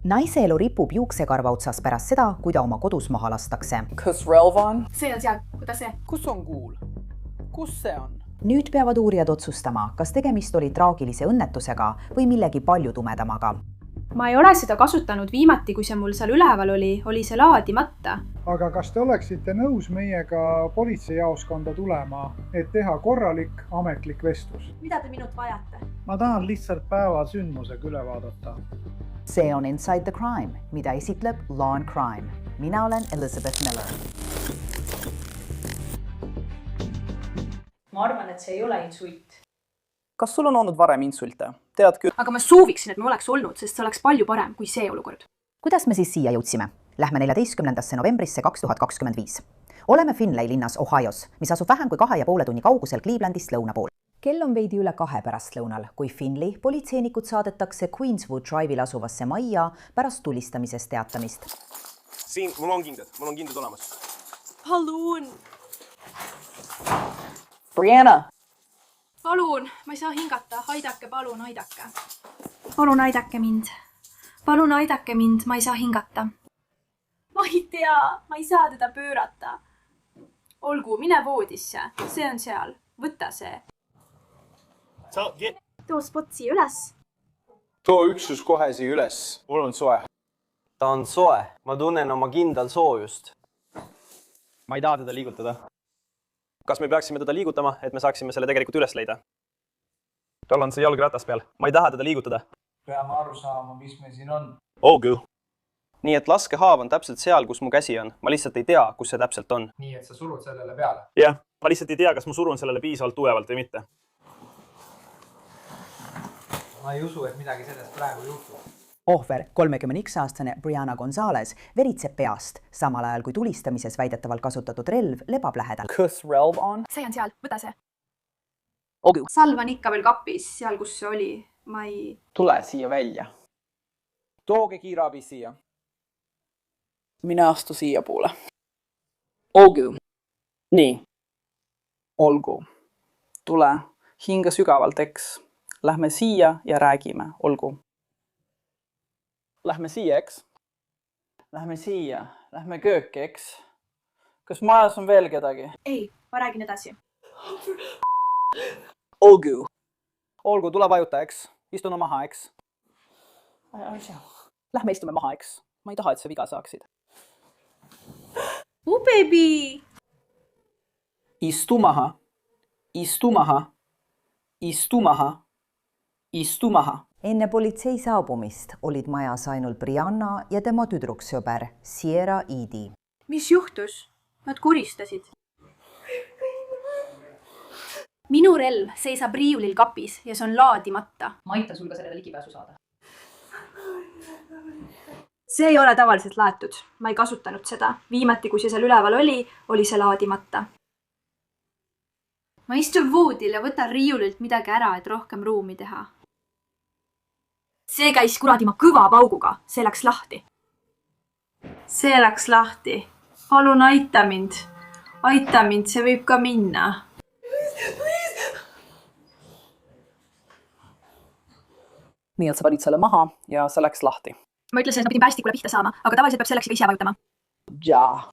Naiselu ripub juuksekarva otsas pärast seda, kui ta oma kodus maha lastakse. Kas relv on? See on seal, võta see. Kus on kuul? Kus see on? Nüüd peavad uurijad otsustama, kas tegemist oli traagilise õnnetusega või millegi palju tumedamaga. Ma ei ole seda kasutanud viimati, kui see mul seal üleval oli see laadimata. Aga kas te oleksite nõus meiega politseijaoskonda tulema, et teha korralik ametlik vestlus? Mida te minut vajate? Ma tahan lihtsalt päeva sündmusega üle vaadata. See on Inside the Crime, mida esitleb Law and Crime. Mina olen Elizabeth Miller. Ma arvan, et see ei ole insult. Kas sul on olnud varem insulte? Tead küll. Aga ma sooviksin, et me oleks olnud, sest see oleks palju parem kui see olukord. Kuidas me siis siia jõudsime? Lähme 14. novembrisse 2025. Oleme Finlay linnas Ohios, mis asub vähem kui 2,5 tunni kaugusel Clevelandist lõuna pool. Kell on veidi üle 2 pärastlõunal, kui Finlay politseinikud saadetakse Queenswood Drive'il asuvasse majja pärast tulistamisest teatamist. Siin, mul on kindad olemas. Palun! Brianna! Palun, ma ei saa hingata. Aidake, palun, aidake. Palun aidake mind. Palun aidake mind, ma ei saa hingata. Ma ei tea, ma ei saa teda pöörata. Olgu, mine voodisse. See on seal. Võta see. Too spotsi üles. Too üksus kohe siia üles. Mul on soe. Ta on soe. Ma tunnen oma kindal soojust. Ma ei taha teda liigutada. Kas me peaksime teda liigutama, et me saaksime selle tegelikult üles leida? Tal on see jalgratas peal. Ma ei taha teda liigutada. Peame aru saama, mis me siin on. Olgu. Nii et laskehaav on täpselt seal, kus mu käsi on. Ma lihtsalt ei tea, kus see täpselt on. Nii, et sa surud sellele peale. Jah, ma lihtsalt ei tea, kas ma surun sellele piisavalt tugevalt või mitte. Ma ei usu, et midagi sellest praegu juhtub. Ohver, 31-aastane Brianna Gonzalez veritseb peast, samal ajal kui tulistamises väidetavalt kasutatud relv lebab lähedal. Kas relv on? See on seal, võta see. Olgu. Salv on ikka veel kapis, seal kus see oli. Ma ei... Tule siia välja. Tooge kiirabi siia. Mine astu siia poole. Olgu. Nii. Olgu. Tule. Hinga sügavalt, eks. Lähme siia ja räägime. Olgu. Lähme siia, eks? Lähme siia. Lähme kööke, eks? Kas majas on veel kedagi? Ei, ma räägin edasi. Olgu. Olgu, tule vajuta, eks? Istuna maha, eks? Lähme istume maha, eks? Ma ei taha, et sa viga saaksid. Baby! Istu maha. Istu maha. Istu maha. Istu maha. Enne politsei saabumist olid majas ainult Brianna ja tema tüdruksõber Sierra Edie. Mis juhtus? Nad kuristasid. Minu relv seisab riiulil kapis ja see on laadimata. Ma aitan sul ka sellele ligipääsu saada. See ei ole tavaliselt laetud. Ma ei kasutanud seda. Viimati, kui see seal üleval oli see laadimata. Ma istun voodil ja võtan riiulilt midagi ära, et rohkem ruumi teha. See käis kuradi ma kõva pauguga. See läks lahti. See läks lahti. Palun aita mind. Aita mind, see võib ka minna. Nii, et sa panid selle maha ja see läks lahti. Ma ütlesin, et ma pidin päästikule pihta saama, aga tavaliselt peab selleks ise vajutama. Jaa.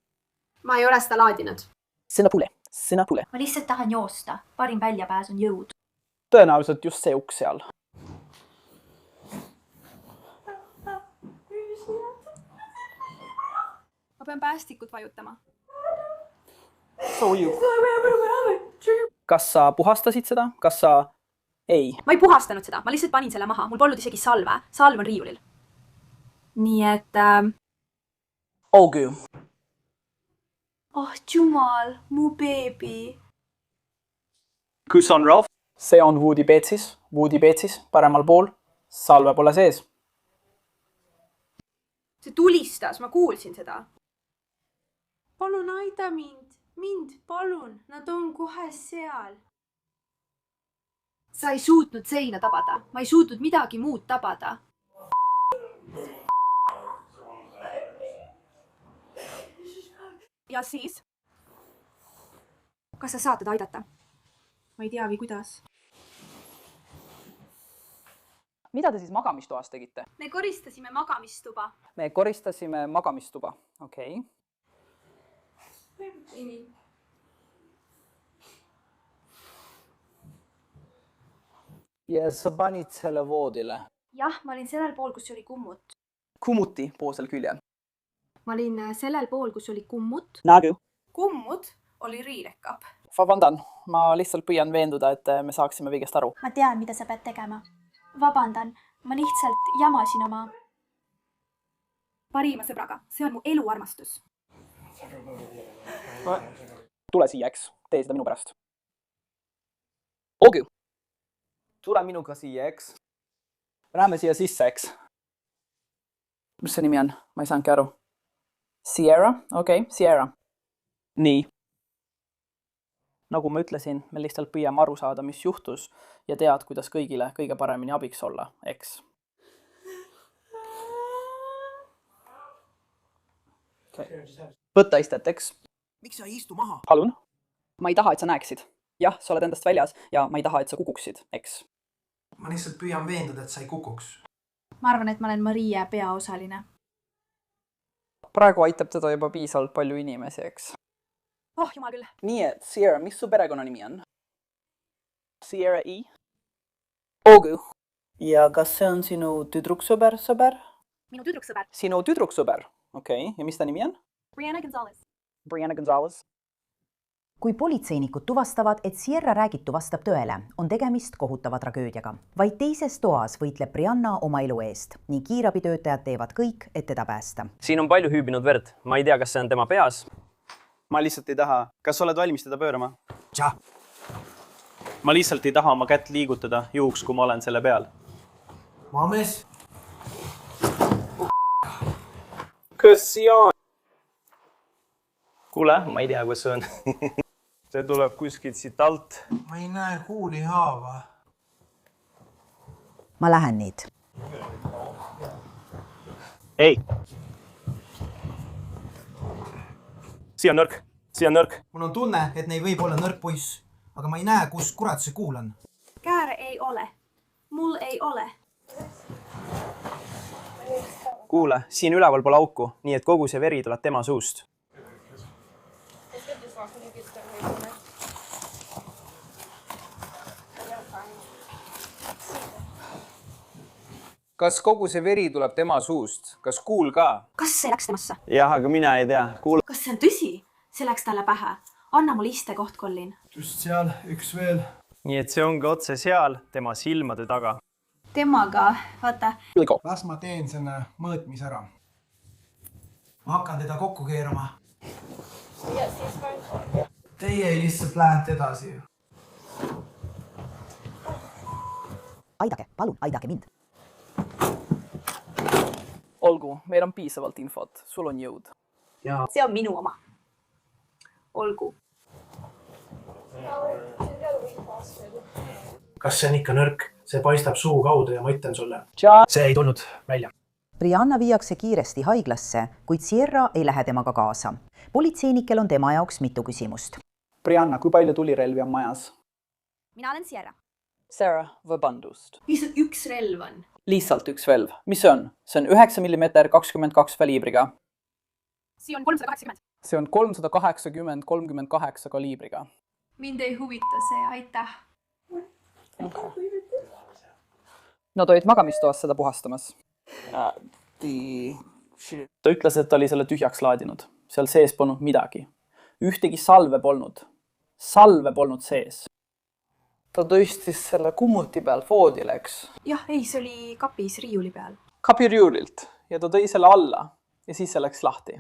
Ma ei ole seda laadinud. Sina tule. Ma lihtsalt tahan joosta. Parim väljapääs on jõud. Tõenäoliselt just see uks seal. Ma pean päästikut vajutama. Kas sa puhastasid seda? Kas sa... Ei. Ma ei puhastanud seda, ma lihtsalt panin selle maha. Mul polnud isegi salve. Salv on riiulil. Nii et... Olgu. Oh, jumal, mu beebi. Kus on Ralph? See on voodipeetsis, paremal pool. Salve pole sees. See tulistas, ma kuulsin seda. Palun aida mind. Mind, palun. Nad on kohe seal. Sa ei suutnud seina tabada. Ma ei suutnud midagi muud tabada. Ja siis? Kas sa saad teda aidata? Ma ei tea või kuidas. mida te siis magamistoas tegite? me koristasime magamistuba. Me koristasime magamistuba. Okei. Ja sa panid selle voodile? jah, ma olin sellel pool, kus oli kummut. Kummuti poolsel küljel. ma olin sellel pool, kus oli kummut. Nagu? kummut oli riidekap. Vabandan, ma lihtsalt püüan veenduda, et me saaksime kõigest aru. ma tean, mida sa pead tegema. Vabandan, ma lihtsalt jamasin oma parima sõbraga. See on mu eluarmastus. Tule siia, eks. Tee seda minu pärast. Olgu. Tule minuga siia, eks. Läheme siia sisse, eks. Mis see nimi on? Ma ei saanudki aru. Sierra? Okei, Sierra. Nii. Nagu ma ütlesin, me lihtsalt püüame aru saada, mis juhtus ja tead, kuidas kõigile kõige paremini abiks olla, eks. Okay. Võtta istet, eks. Miks sa ei istu maha? Palun? Ma ei taha, et sa näeksid. Jah, sa oled endast väljas ja ma ei taha, et sa kukuksid, eks. Ma lihtsalt püüan veenduda, et sa ei kukuks. ma arvan, et ma olen Maria peaosaline. Praegu aitab teda juba piisavalt palju inimesi, eks. Oh, jumal küll. Nii et, Sierra, mis su perekonnanimi on? Sierra E? Olgu. Ja kas see on sinu tüdruksõber? Minu tüdruksõber. Sinu tüdruksõber? Okei, ja mis ta nimi on? Brianna Gonzalez. Brianna Gonzalez. kui politseinikud tuvastavad, et Sierra räägitu vastab tõele, on tegemist kohutava tragöödiaga. Vaid teises toas võitleb Brianna oma elu eest. Nii kiirabitöötajad teevad kõik, et teda päästa. Siin on palju hüübinud verd. Ma ei tea, kas see on tema peas. Ma lihtsalt ei taha. Kas oled valmis teda pöörama? Tša. Ma lihtsalt ei taha oma kätt liigutada juhuks, kui ma olen selle peal. Mames. Kas siia on? Kuule, ma ei tea, kus see on. See tuleb kuskilt siit alt. Ma ei näe kuuli haava. Ma lähen nüüd. Ei. Siia on nõrk. Siia on nõrk. Mul on tunne, et neil võib olla nõrk poiss, aga ma ei näe, kus kurat see kuul on. Kääre ei ole. Mul ei ole. Kuule, siin üleval pole auku, nii et kogu see veri tuleb tema suust. Kas kogu see veri tuleb tema suust? Kas kuul ka? Kas see läks temasse? Jah, aga mina ei tea. Kuule. Kas see on tõsi? See läks talle pähe. Anna mul istekoht, Collin. Just seal, üks veel. Nii et see ongi otse seal, tema silmade taga. Temaga, vaata. Las ma teen selle mõõtmis ära. Ma hakkan teda kokku keerama. Teie lihtsalt lähete edasi. Aidake, palun, aidake mind. Olgu, meil on piisavalt infot. Sul on jõud. See on minu oma. Olgu. Kas see on ikka nõrk? See paistab suu kaudu ja ma ütlen sulle. See ei tulnud välja. Brianna viiakse kiiresti haiglasse, kuid Sierra ei lähe temaga kaasa. Politseinikel on tema jaoks mitu küsimust. Brianna, kui palju tulirelvi on majas? Mina olen Sierra. Sarah, vabandust. Lihtsalt üks relv on. Lihtsalt üks relv. Mis see on? See on 9 mm 22 kaliibriga. See on 380. See on 380 38 kaliibriga. Mind ei huvita see, aitäh. Nad olid magamistoas seda puhastamas. Ta ütles, et ta oli selle tühjaks laadinud. Seal sees polnud midagi. Ühtegi salve polnud. Salve polnud sees. Ta tõstis selle kummuti peal voodile, eks? Jah, ei, see oli kapis riiuli peal. Kapi riiulilt ja ta tõi selle alla ja siis see läks lahti.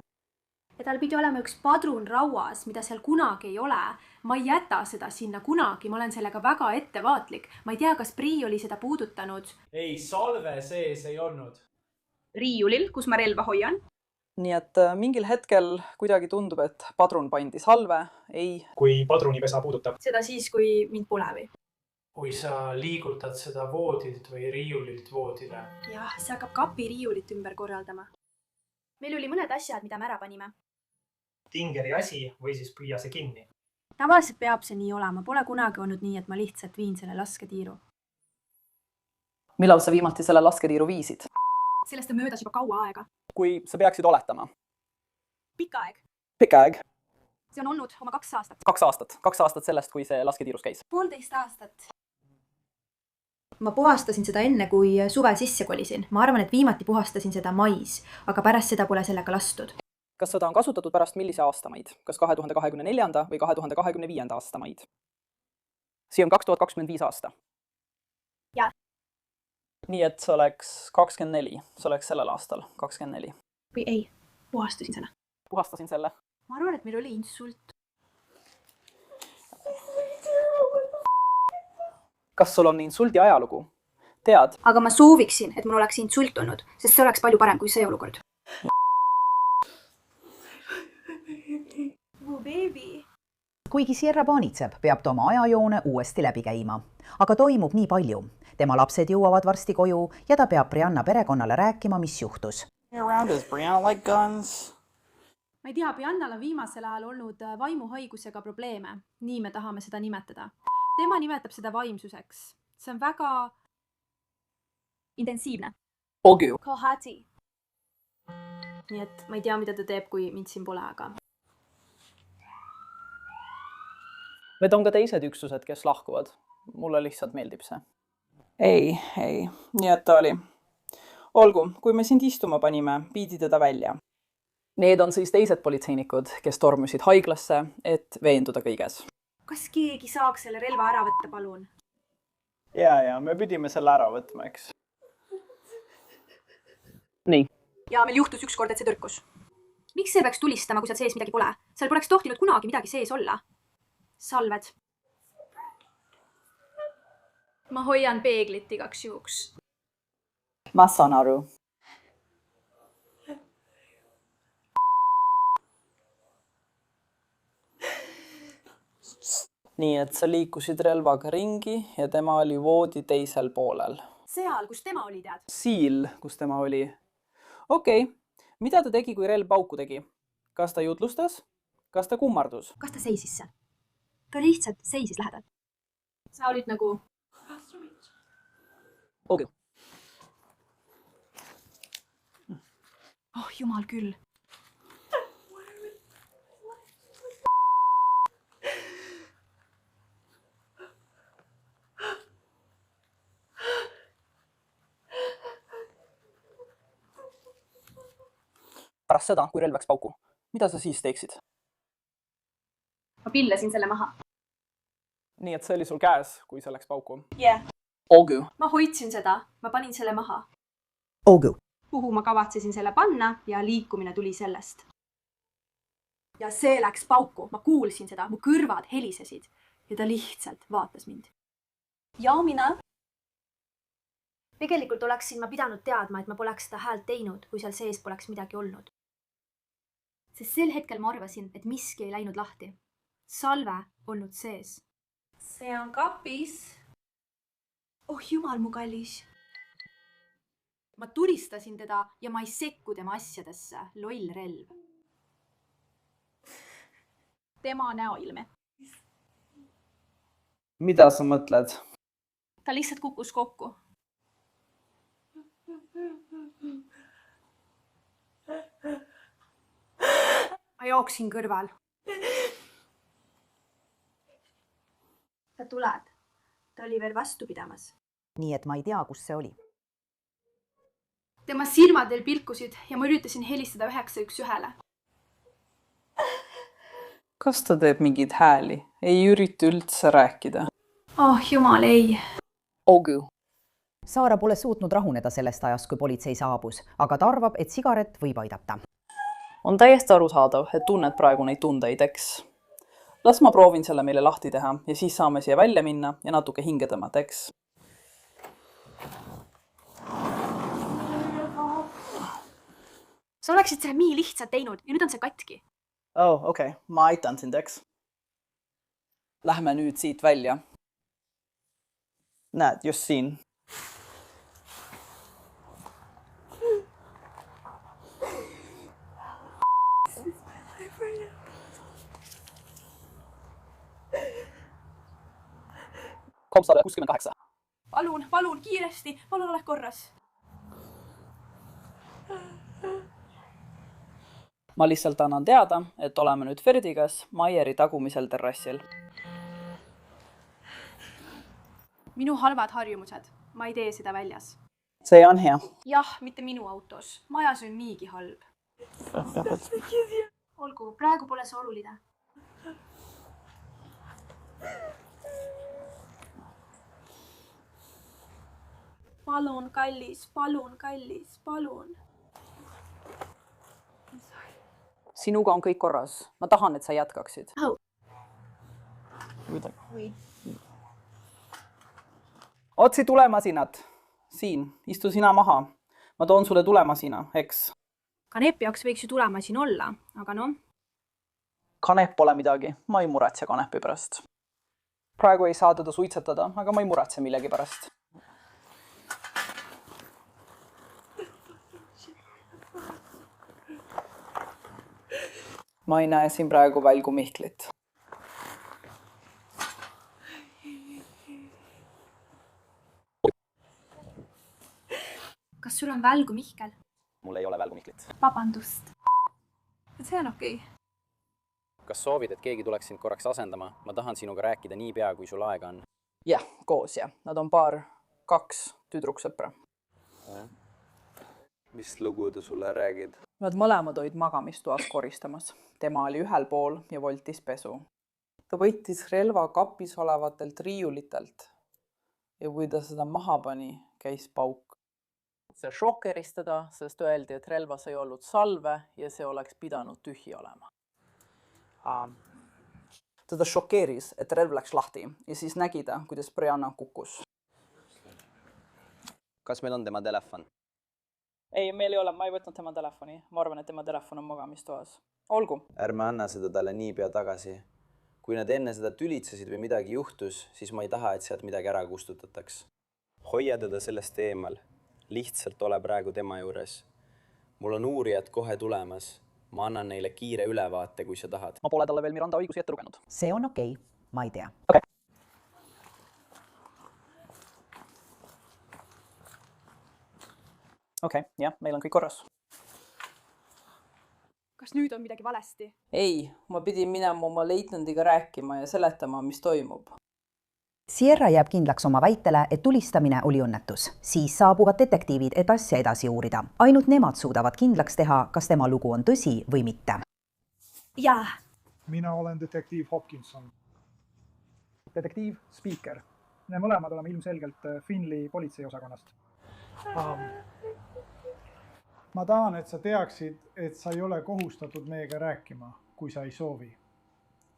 Ja tal pidi olema üks padrun rauas, mida seal kunagi ei ole. Ma ei jäta seda sinna kunagi, ma olen sellega väga ettevaatlik. Ma ei tea, kas Bri oli seda puudutanud. Ei, salve sees ei olnud. Riiulil, kus ma relva hoian. Nii et mingil hetkel kuidagi tundub, et padrun pandi salve, ei. Kui padrunipesa puudutab. Seda siis, kui mind pole või. Kui sa liigutad seda voodilt või riiulilt voodile. Jah, see hakkab kapi riiulit ümber korraldama. Meil oli mõned asjad, mida me ära panime. Tingeri asi või siis püüa see kinni. Tavaliselt peab see nii olema. Pole kunagi olnud nii, et ma lihtsalt viin selle lasketiiru. millal sa viimati selle lasketiiru viisid? sellest on möödas juba kaua aega. Kui sa peaksid oletama? Pikka aeg. Pikka aeg? See on olnud oma 2 aastat. 2 aastat. 2 aastat sellest, kui see lasketiirus käis. 1,5 aastat. Ma puhastasin seda enne, kui suvel sisse kolisin. Ma arvan, et viimati puhastasin seda mais, aga pärast seda pole sellega lastud. Kas seda on kasutatud pärast millise aasta maid? Kas 2024. või 2025. aasta maid? See on 2025 aasta. Jaa. Nii et see oleks 24. See oleks sellel aastal 24. Või ei, puhastasin selle. Puhastasin selle. Ma arvan, et meil oli insult. Kas sul on insuldi ajalugu? Tead? Aga ma sooviksin, et mul oleks insult olnud, sest see oleks palju parem kui see olukord. Mu beebi. kuigi Sierra paanitseb, peab ta oma ajajoone uuesti läbi käima. Aga toimub nii palju. Tema lapsed jõuavad varsti koju ja ta peab Brianna perekonnale rääkima, mis juhtus. Ma ei tea, Briannal on viimasel ajal olnud vaimuhaigusega probleeme. Nii me tahame seda nimetada. Tema nimetab seda vaimsuseks. See on väga intensiivne. Ogu. Kohati. Nii et ma ei tea, mida ta teeb, kui mind siin pole, aga... Need on ka teised üksused, kes lahkuvad. Mulle lihtsalt meeldib see. Ei. Nii et ta oli. Olgu, kui me sind istuma panime, viidi teda välja. Need on siis teised politseinikud, kes tormusid haiglasse, et veenduda kõiges. Kas keegi saaks selle relva ära võtta, palun? Ja, me pidime selle ära võtma, eks. Nii. Ja meil juhtus ükskord, et see tõrkus. Miks see peaks tulistama, kui seal sees midagi pole? Seal poleks tohtinud kunagi midagi sees olla. Salved. Ma hoian peeglit igaks juhuks. Ma saan aru. Nii, et sa liikusid relvaga ringi ja tema oli voodi teisel poolel. Seal, kus tema oli, tead? Siil, kus tema oli. Okei. Mida ta tegi, kui relv pauku tegi? Kas ta jutlustas? Kas ta kummardus? Kas ta seisis seal? Ta lihtsalt seisis lähedal. Sa olid nagu... Okei. Oh, jumal küll. Pärast seda, kui relv läks pauku. Mida sa siis teeksid? Ma pillasin selle maha. Nii, et see oli sul käes, kui see läks pauku? Yeah. Ogu. Ma hoidsin seda. Ma panin selle maha. Ogu. Kuhu ma kavatsesin selle panna ja liikumine tuli sellest. Ja see läks pauku. Ma kuulsin seda. Mu kõrvad helisesid. Ja ta lihtsalt vaatas mind. Ja mina? Tegelikult oleksin ma pidanud teadma, et ma poleks seda häält teinud, kui seal sees poleks midagi olnud. Sest sel hetkel ma arvasin, et miski ei läinud lahti. Salve olnud sees. See on kapis. Oh jumal, mu kallis. Ma tulistasin teda ja ma ei sekku tema asjadesse. Loll relv. Tema näoilme. Mida sa mõtled? Ta lihtsalt kukkus kokku. Ma jooksin kõrval. Ta tuleb. Ta oli veel vastu pidamas. Nii et ma ei tea, kus see oli. Tema silmad veel pilkusid ja ma üritasin helistada 911-le. Kas ta teeb mingid hääli? Ei ürita üldse rääkida. Oh, jumal, ei. Ogu. Saara pole suutnud rahuneda sellest ajast, kui politsei saabus, aga ta arvab, et sigaret võib aidata. On täiesti arusaadav, et tunned praegu neid tundeid, eks. Las ma proovin selle meile lahti teha ja siis saame siia välja minna ja natuke hinge tõmmata, eks. Sa oleksid selle nii lihtsalt teinud ja nüüd on see katki. Oh, okei. Ma aitan sind, eks. Lähme nüüd siit välja. Näed, just siin. Komsale 68. palun, kiiresti, palun ole korras. Ma lihtsalt annan teada, et oleme nüüd Ferdigas Maieri tagumisel terrassil. Minu halvad harjumused. Ma ei tee seda väljas. See on hea. Jah, mitte minu autos. Majas on niigi halb. Olgu, praegu pole see oluline. Palun, kallis, palun. Sinuga on kõik korras. Ma tahan, et sa jätkaksid. Otsi tulemasinat. Siin, istu sina maha. Ma toon sulle tulemasina, eks? Kanepi jaoks võiks ju tulemasin olla, aga noh. Kanep pole midagi. Ma ei muretse kanepi pärast. Praegu ei saa teda suitsetada, aga ma ei muretse millegi pärast. Ma ei näe siin praegu välgu Mihklit. Kas sul on välgu Mihkel? Mul ei ole välgu Mihklit. Vabandust. See on okei. Kas soovid, et keegi tuleks sind korraks asendama? Ma tahan sinuga rääkida nii pea, kui sul aega on. Jah, koos ja. Nad on kaks tüdruksõpra. Mis lugu ta sulle räägid? Nad mõlemad olid magamistoas koristamas. Tema oli ühel pool ja voltis pesu. Ta võttis relva kapis olevatelt riiulitelt ja kui ta seda maha pani, käis pauk. See šokeristada, sest öeldi, et relvas ei olnud salve ja see oleks pidanud tühi olema. Teda šokeeris, et relv läks lahti ja siis nägi ta, kuidas Brianna kukkus. Kas meil on tema telefon? Ei, meil ei ole, ma ei võtnud tema telefoni. Ma arvan, et tema telefon on magamistoas. Olgu. Ärme anna seda talle niipea tagasi. Kui nad enne seda tülitsesid või midagi juhtus, siis ma ei taha, et sealt midagi ära kustutataks. Hoia teda sellest eemal. Lihtsalt ole praegu tema juures. Mul on uurijad kohe tulemas. Ma annan neile kiire ülevaate, kui sa tahad. Ma pole talle veel Miranda õigusi ette lugenud. See on okei. Ma ei tea. Okei, jah, meil on kõik korras. Kas nüüd on midagi valesti? Ei, ma pidin minema oma leitnandiga rääkima ja seletama, mis toimub. Sierra jääb kindlaks oma väitele, et tulistamine oli õnnetus. Siis saabuvad detektiivid, et asja edasi uurida. Ainult nemad suudavad kindlaks teha, kas tema lugu on tõsi või mitte. Jaa. Mina olen detektiiv Hopkinson. Detektiiv Speaker. Me mõlemad oleme ilmselgelt Finley politseiosakonnast. Ma tahan, et sa teaksid, et sa ei ole kohustatud meiega rääkima, kui sa ei soovi.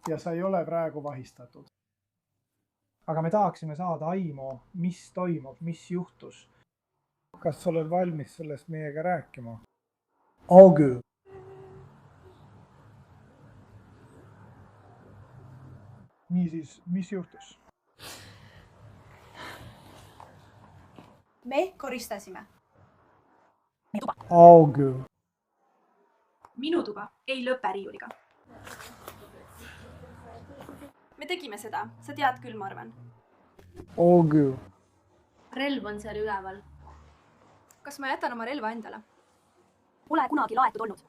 Ja sa ei ole praegu vahistatud. Aga me tahaksime saada aimu, mis toimub, mis juhtus. Kas sa oled valmis sellest meiega rääkima? Olgu. Niisiis, mis juhtus? Me koristasime. Olgu. Minu tuba, ei lõpe riiuliga. Me tegime seda, sa tead küll, ma arvan. Olgu. Relv on seal üleval. Kas ma jätan oma relva endale? Pole kunagi laetud olnud.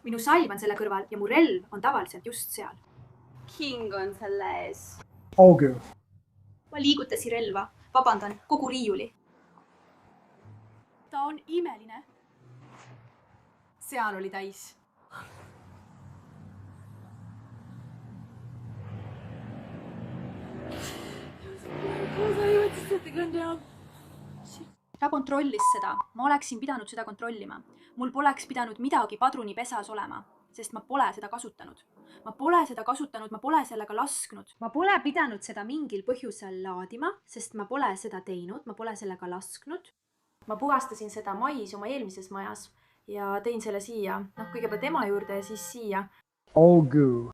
Minu salv on selle kõrval ja mu relv on tavaliselt just seal. King on selle ees. Olgu. Ma liigutasin relva, vabandan, kogu riiuli. Ta on imeline. Seal oli täis. Ta kontrollis seda. Ma oleksin pidanud seda kontrollima. Mul poleks pidanud midagi padrunipesas olema, sest ma pole seda kasutanud. Ma pole seda kasutanud, ma pole sellega lasknud. Ma pole pidanud seda mingil põhjusel laadima, sest ma pole seda teinud, ma pole sellega lasknud. Ma puhastasin seda mais oma eelmises majas ja tõin selle siia. Kõigepealt ema juurde ja siis siia. Olgu.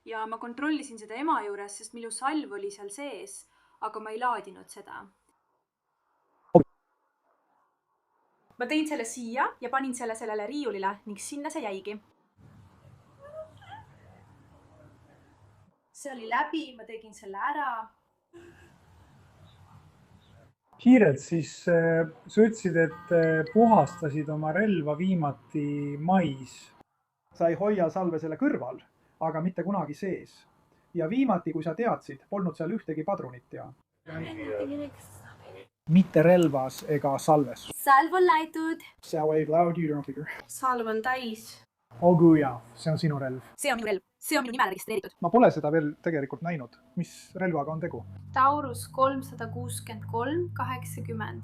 Ja ma kontrollisin seda ema juures, sest minu salv oli seal sees, aga ma ei laadinud seda. Ma tõin selle siia ja panin selle sellele riiulile ning sinna see jäigi. See oli läbi, ma tegin selle ära. Kiirelt siis sa ütlesid, et puhastasid oma relva viimati mais. Sa ei hoia salve selle kõrval, aga mitte kunagi sees. Ja viimati, kui sa teadsid, polnud seal ühtegi padrunit ja mitte relvas ega salves. Salv on läitud. Salv on täis. Olgu ja, see on sinu relv. See on minu relv. See on minu nimele registreeritud. Ma pole seda veel tegelikult näinud. Mis relvaga on tegu? Taurus 363, 80.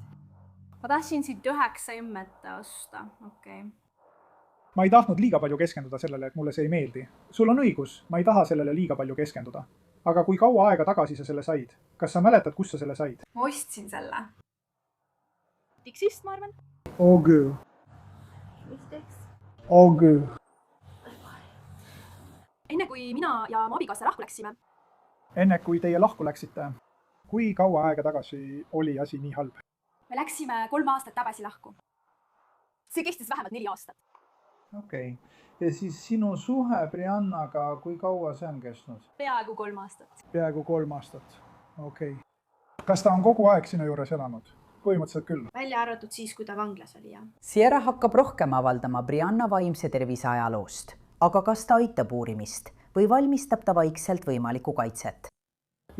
Ma tahtsin siit 9 emmet osta. Okei. Ma ei tahtnud liiga palju keskenduda sellele, et mulle see ei meeldi. Sul on õigus, ma ei taha sellele liiga palju keskenduda. Aga kui kaua aega tagasi sa selle said? Kas sa mäletad, kus sa selle said? Ma ostsin selle. Tiksist, ma arvan. Olgu. Mis tiks? Olgu. Enne kui mina ja mu abikaasa lahku läksime. Enne kui teie lahku läksite, kui kaua aega tagasi oli asi nii halb? Me läksime 3 aastat tagasi lahku. See kestis vähemalt 4 aastat. Okei. Ja siis sinu suhe Briannaga, kui kaua see on kestnud? Peaaegu 3 aastat. Peaaegu 3 aastat. Okei. Kas ta on kogu aeg sinu juures elanud? Põhimõtteliselt küll. Välja arvatud siis, kui ta vanglas oli, jah. Sierra hakkab rohkem avaldama Brianna vaimse tervise ajaloost. Aga kas ta aitab uurimist või valmistab ta vaikselt võimalikku kaitset?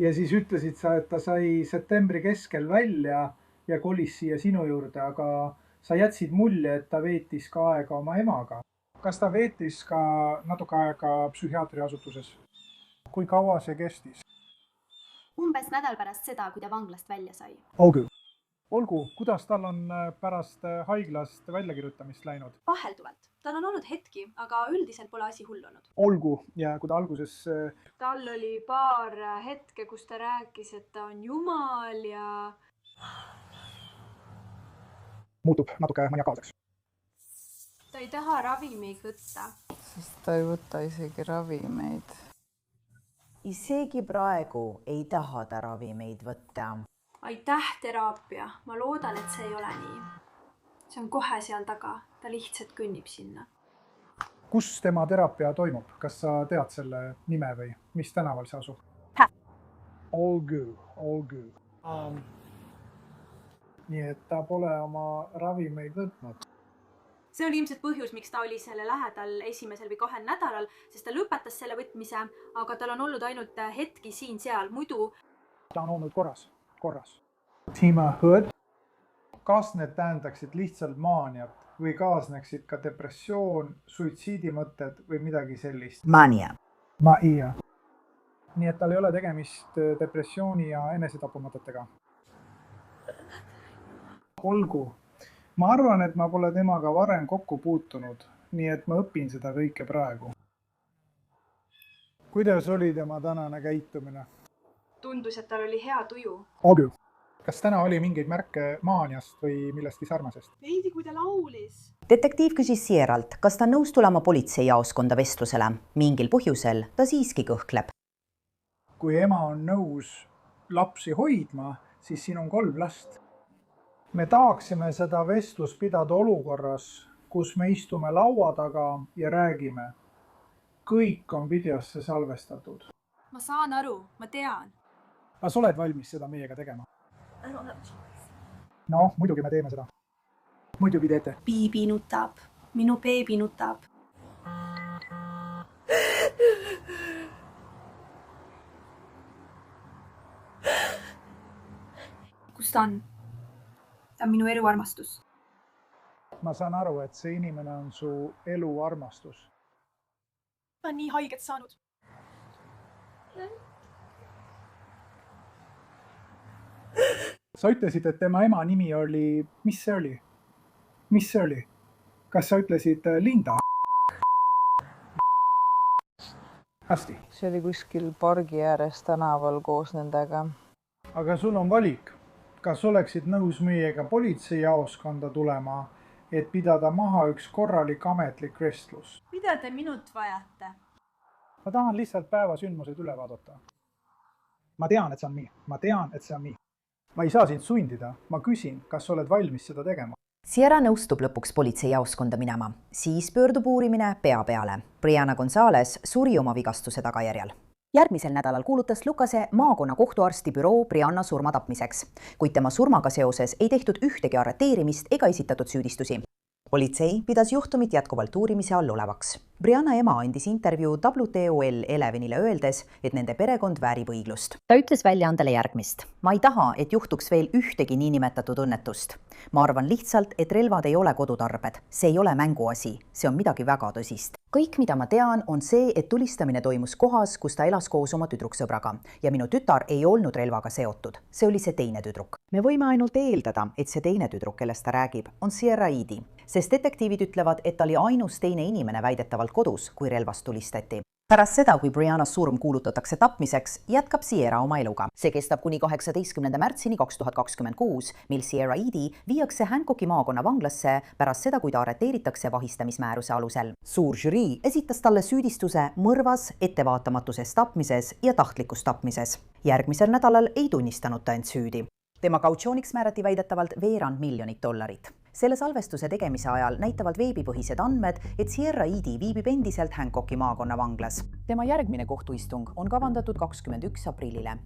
Ja siis ütlesid sa, et ta sai septembri keskel välja ja kolis siia sinu juurde, aga sa jätsid mulje, et ta veetis ka aega oma emaga. Kas ta veetis ka natuke aega psühhiaatriasutuses? Kui kaua see kestis? Umbes nädal pärast seda, kui ta vanglast välja sai. Olgu, kuidas tal on pärast haiglast väljakirjutamist läinud? Vahelduvalt. Tal on olnud hetki, aga üldiselt pole asi hull olnud. Olgu, ja kui ta alguses... Tal oli paar hetke, kus ta rääkis, et ta on jumal ja... Muutub natuke maniakaalseks. Ta ei taha ravimeid võtta. Sest ta ei võta isegi ravimeid. Isegi praegu ei taha ta ravimeid võtta. Aitäh, teraapia. Ma loodan, et see ei ole nii. See on kohe seal taga. Ta lihtsalt kõnnib sinna. Kus tema teraapia toimub? Kas sa tead selle nime või mis tänaval see asub? Olgu. Nii et ta pole oma ravimeid võtnud. See oli ilmselt põhjus, miks ta oli selle lähedal 1. või 2 nädalal, sest ta lõpetas selle võtmise, aga tal on olnud ainult hetki siin-seal, muidu... Ta on olnud korras. Tima Hood, kas need tähendaksid lihtsalt maaniat või kaasneksid ka depressioon, suitsiidimõtted või midagi sellist? Mania. Nii et tal ei ole tegemist depressiooni ja enesetapumõtetega. Olgu. Ma arvan, et ma pole temaga varem kokku puutunud, nii et ma õpin seda kõike praegu. Kuidas oli tema tänane käitumine? Tundus, et tal oli hea tuju. Olgu. Kas täna oli mingeid märke maaniast või millestki sarnasest? Veidi, kui ta laulis. Detektiiv küsis Sierralt, kas ta nõus tulema politseijaoskonda vestlusele. Mingil põhjusel ta siiski kõhkleb. Kui ema on nõus lapsi hoidma, siis siin on 3 last. Me tahaksime seda vestlust pidada olukorras, kus me istume laua taga ja räägime. Kõik on videosse salvestatud. Ma saan aru, ma tean. Kas oled valmis seda meiega tegema? No, muidugi me teeme seda. Muidugi teete. Biibi nutab. Minu beebi nutab. Kus ta on? Ta on minu eluarmastus. Ma saan aru, et see inimene on su eluarmastus. Ta on nii haiget saanud. Sa ütlesid, et tema ema nimi oli... Mis see oli? Kas sa ütlesid Linda? Hästi. See oli kuskil pargi ääres tänaval koos nendega. Aga sul on valik. Kas oleksid nõus meiega politseijaoskonda tulema, et pidada maha üks korralik ametlik vestlus? Mida te minut vajate? Ma tahan lihtsalt päevasündmused üle vaadata. Ma tean, et see on nii. Ma ei saa sind sundida. Ma küsin, kas oled valmis seda tegema. Sierra nõustub lõpuks politseijaoskonda minema. Siis pöördub uurimine pea peale. Brianna Gonzalez suri oma vigastuse tagajärjel. Järgmisel nädalal kuulutas Lukase maakonna kohtuarsti büroo Brianna surma tapmiseks, kuid tema surmaga seoses ei tehtud ühtegi arreteerimist ega esitatud süüdistusi. Politsei pidas juhtumit jätkuvalt uurimise all olevaks. Brianna ema andis intervjuu WTOL Elevenile öeldes, et nende perekond väärib õiglust. Ta ütles väljaandele järgmist. Ma ei taha, et juhtuks veel ühtegi niinimetatud õnnetust. Ma arvan lihtsalt, et relvad ei ole kodutarbed. See ei ole mänguasi. See on midagi väga tõsist. Kõik, mida ma tean, on see, et tulistamine toimus kohas, kus ta elas koos oma tüdruksõbraga ja minu tütar ei olnud relvaga seotud. See oli see teine tüdruk. Me võime ainult eeldada, et see teine tüdruk, kellest ta räägib, on Sierra Eady, sest detektiivid ütlevad, et ta oli ainus teine inimene väidetavalt kodus, kui relvast tulistati. Pärast seda, kui Brianna surm kuulutatakse tapmiseks, jätkab Sierra oma eluga. See kestab kuni 18. märtsini 2026, mil Sierra Eady viiakse Hancocki maakonna vanglasse pärast seda, kui ta arreteeritakse vahistamismääruse alusel. Suur žürii esitas talle süüdistuse mõrvas, ettevaatamatuses tapmises ja tahtlikus tapmises. Järgmisel nädalal ei tunnistanud ta end süüdi. Tema kautsiooniks määrati väidetavalt $200 miljonit. Selle salvestuse tegemise ajal näitavad veebipõhised andmed, et Sierra Eady viibib endiselt Hancocki maakonna vanglas. Tema järgmine kohtuistung on kavandatud 21. aprillile.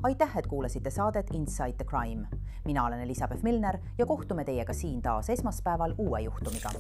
Aitäh, et kuulasite saadet Inside the Crime. Mina olen Elisabeth Milner ja kohtume teiega siin taas esmaspäeval uue juhtumiga.